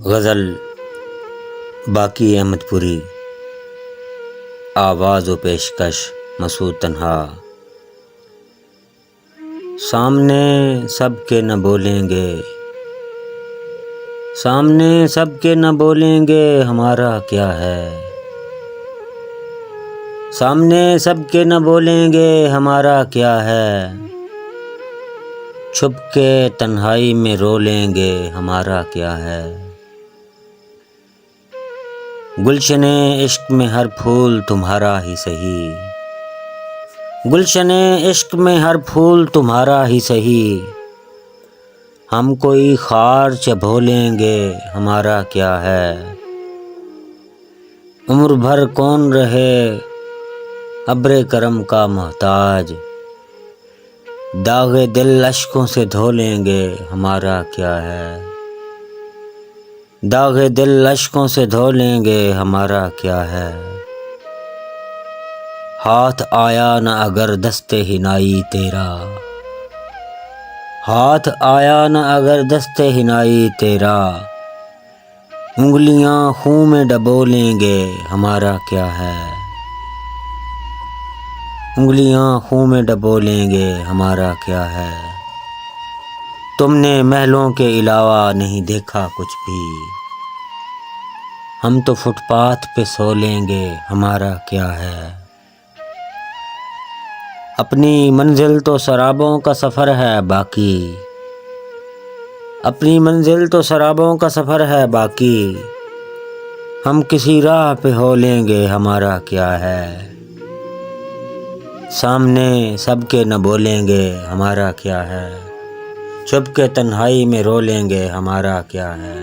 غزل باقی احمد پوری، آواز و پیشکش مسعود تنہا۔ سامنے سب کے نہ بولیں گے، سامنے سب کے نہ بولیں گے ہمارا کیا ہے، سامنے سب کے نہ بولیں گے ہمارا کیا ہے، چھپ کے تنہائی میں رو لیں گے ہمارا کیا ہے۔ گلشن عشق میں ہر پھول تمہارا ہی سہی، گلشن عشق میں ہر پھول تمہارا ہی سہی، ہم کوئی خار چبھو لیں گے ہمارا کیا ہے، عمر بھر کون رہے ابر کرم کا محتاج، داغ دل اشکوں سے دھو لیں گے ہمارا کیا ہے، داغ دل اشکوں سے دھو لیں گے ہمارا کیا ہے۔ ہاتھ آیا نہ اگر دست حنائی تیرا، ہاتھ آیا نہ اگر دست حنائی تیرا، انگلیاں خون میں ڈبو لیں گے ہمارا کیا ہے، انگلیاں خون میں ڈبو لیں گے ہمارا کیا ہے۔ تم نے محلوں کے علاوہ نہیں دیکھا کچھ بھی، ہم تو فٹ پاتھ پہ سو لیں گے ہمارا کیا ہے۔ اپنی منزل تو سرابوں کا سفر ہے باقی، اپنی منزل تو سرابوں کا سفر ہے باقی، ہم کسی راہ پہ ہو لیں گے ہمارا کیا ہے، سامنے سب کے نہ بولیں گے ہمارا کیا ہے، چھپ کے تنہائی میں رو لیں گے ہمارا کیا ہے۔